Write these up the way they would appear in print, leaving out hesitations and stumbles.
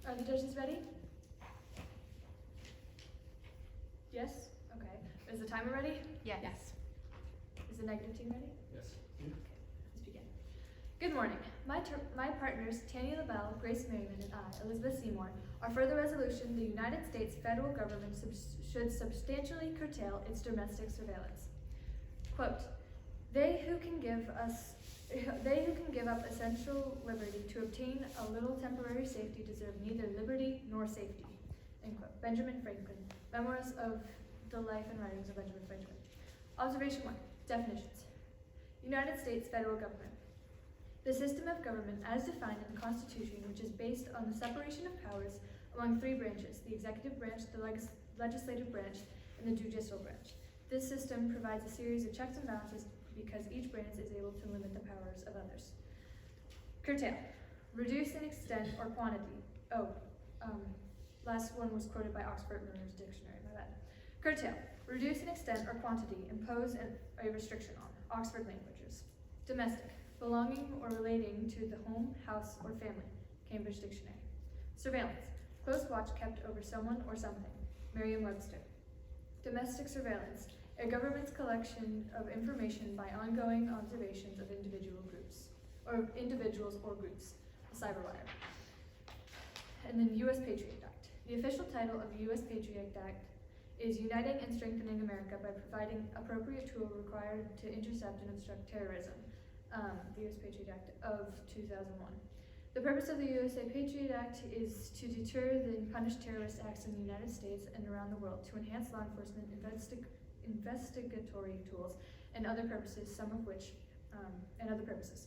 Are the judges ready? Yes? Okay. Is the timer ready? Yes. Is the negative team ready? Yes. Let's begin. Good morning. My partners, Tanya LaBelle, Grace Merriman, and I, Elizabeth Seymour, are for the resolution the United States federal government should substantially curtail its domestic surveillance. Quote, they who can give up essential liberty to obtain a little temporary safety deserve neither liberty nor safety. End quote. Benjamin Franklin, Memoirs of the Life and Writings of Benjamin Franklin. Observation 1. Definitions. United States federal government. The system of government as defined in the Constitution, which is based on the separation of powers among three branches, the executive branch, the legislative branch, and the judicial branch. This system provides a series of checks and balances because each branch is able to limit the powers of others. Curtail. Reduce in extent or quantity. Last one was quoted by Oxford Learner's Dictionary, my bad. Curtail. Reduce in extent or quantity. Impose a restriction on. Oxford Languages. Domestic. Belonging or relating to the home, house, or family. Cambridge Dictionary. Surveillance. Close watch kept over someone or something. Merriam-Webster. Domestic surveillance. A government's collection of information by ongoing observations of individuals or groups. The Cyberwire. And then U.S. Patriot Act. The official title of the U.S. Patriot Act is Uniting and Strengthening America by Providing Appropriate Tool Required to Intercept and Obstruct Terrorism. The U.S. Patriot Act of 2001. The purpose of the USA Patriot Act is to deter and punish terrorist acts in the United States and around the world, to enhance law enforcement investigatory tools, and other purposes, and other purposes.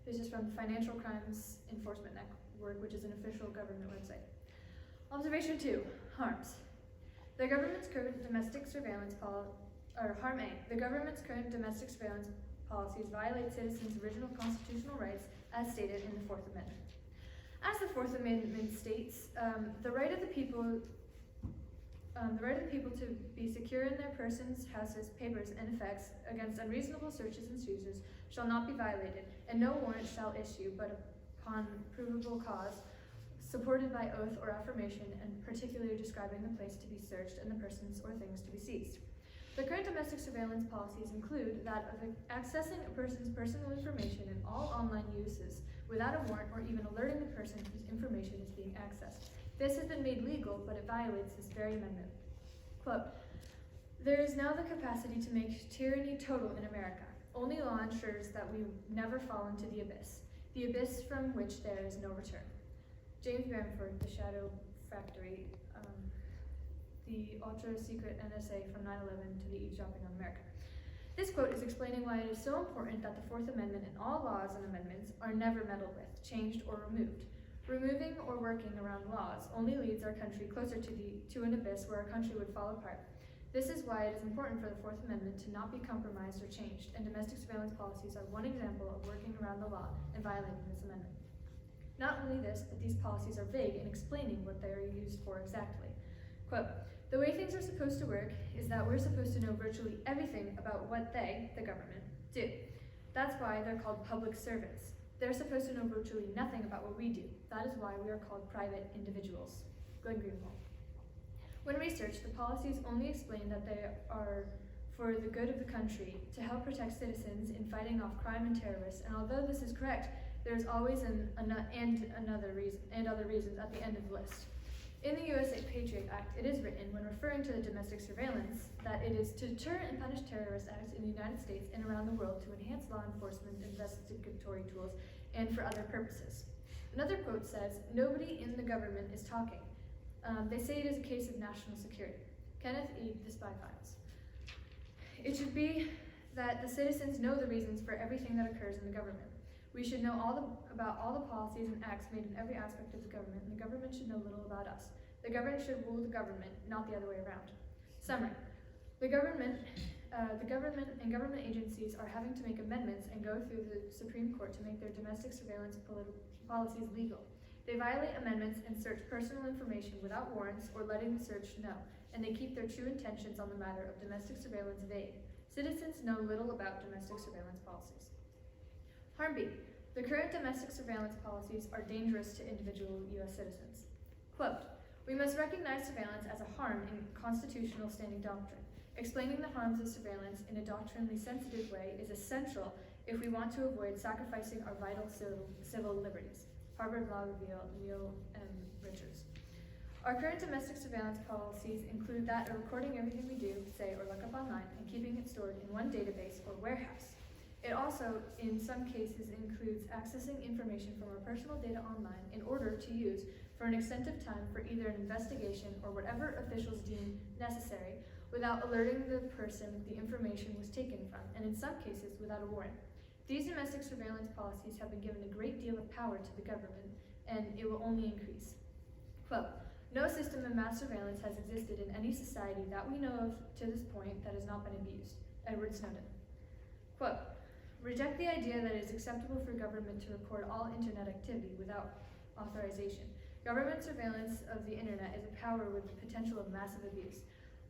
This is from the Financial Crimes Enforcement Network, which is an official government website. Observation 2. Harms. The government's current domestic surveillance Harm A. The government's current domestic surveillance policies violate citizens' original constitutional rights as stated in the Fourth Amendment. As the Fourth Amendment states, the right of the people to be secure in their persons, houses, papers, and effects against unreasonable searches and seizures shall not be violated, and no warrant shall issue but upon provable cause, supported by oath or affirmation, and particularly describing the place to be searched and the persons or things to be seized. The current domestic surveillance policies include that of accessing a person's personal information in all online uses without a warrant or even alerting the person whose information is being accessed. This has been made legal, but it violates this very amendment. Quote, there is now the capacity to make tyranny total in America. Only law ensures that we never fall into the abyss from which there is no return. James Bamford, The Shadow Factory, the ultra-secret NSA from 9/11 to the eavesdropping on America. This quote is explaining why it is so important that the Fourth Amendment and all laws and amendments are never meddled with, changed, or removed. Removing or working around laws only leads our country closer to an abyss where our country would fall apart. This is why it is important for the Fourth Amendment to not be compromised or changed, and domestic surveillance policies are one example of working around the law and violating this amendment. Not only this, but these policies are vague in explaining what they are used for exactly. Quote, the way things are supposed to work is that we're supposed to know virtually everything about what they, the government, do. That's why they're called public servants. They're supposed to know virtually nothing about what we do. That is why we are called private individuals. Glenn Greenwald. When researched, the policies only explain that they are for the good of the country, to help protect citizens in fighting off crime and terrorists, and although this is correct, there is always other reasons at the end of the list. In the USA Patriot Act, it is written, when referring to the domestic surveillance, that it is to deter and punish terrorist acts in the United States and around the world, to enhance law enforcement investigatory tools, and for other purposes. Another quote says, nobody in the government is talking. They say it is a case of national security. Kenneth E. The Spy Files. It should be that the citizens know the reasons for everything that occurs in the government. We should know about all the policies and acts made in every aspect of the government, and the government should know little about us. The government should rule the government, not the other way around. Summary. The government and government agencies are having to make amendments and go through the Supreme Court to make their domestic surveillance policies legal. They violate amendments and search personal information without warrants or letting the search know, and they keep their true intentions on the matter of domestic surveillance vague. Citizens know little about domestic surveillance policies. Harm B. The current domestic surveillance policies are dangerous to individual U.S. citizens. Quote, "We must recognize surveillance as a harm in constitutional standing doctrine. Explaining the harms of surveillance in a doctrinally sensitive way is essential if we want to avoid sacrificing our vital civil liberties." Harvard Law Review, Neil M. Richards. Our current domestic surveillance policies include that of recording everything we do, say, or look up online and keeping it stored in one database or warehouse. It also, in some cases, includes accessing information from our personal data online in order to use for an extent of time for either an investigation or whatever officials deem necessary without alerting the person the information was taken from, and in some cases without a warrant. These domestic surveillance policies have been given a great deal of power to the government, and it will only increase. Quote, "No system of mass surveillance has existed in any society that we know of to this point that has not been abused." Edward Snowden. Quote, "Reject the idea that it is acceptable for government to record all internet activity without authorization. Government surveillance of the internet is a power with the potential of massive abuse.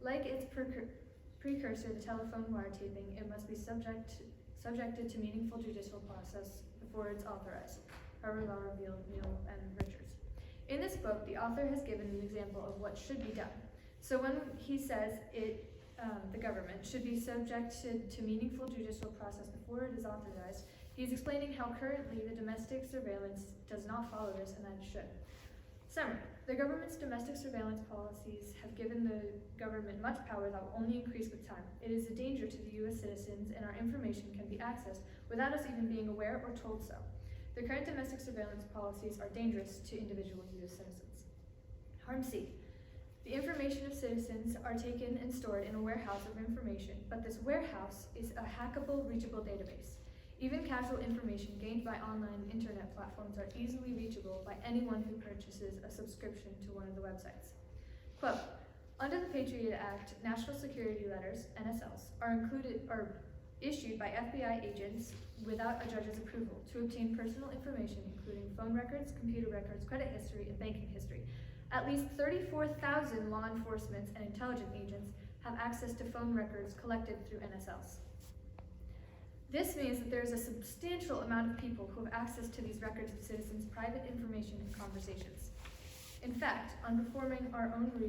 Like its precursor, the telephone wiretapping, it must be subjected to meaningful judicial process before it's authorized." Harvard Law Review, Neil M. Richards. In this book, the author has given an example of what should be done. So when he says the government should be subjected to meaningful judicial process before it is authorized, he's explaining how currently the domestic surveillance does not follow this and that it should. Summary. The government's domestic surveillance policies have given the government much power that will only increase with time. It is a danger to the U.S. citizens, and our information can be accessed without us even being aware or told so. The current domestic surveillance policies are dangerous to individual U.S. citizens. Harm C. The information of citizens are taken and stored in a warehouse of information, but this warehouse is a hackable, reachable database. Even casual information gained by online internet platforms are easily reachable by anyone who purchases a subscription to one of the websites. Quote, "Under the Patriot Act, national security letters, NSLs, are issued by FBI agents without a judge's approval to obtain personal information including phone records, computer records, credit history, and banking history. At least 34,000 law enforcement and intelligence agents have access to phone records collected through NSLs. This means that there is a substantial amount of people who have access to these records of citizens' private information and conversations. In fact, on performing our own research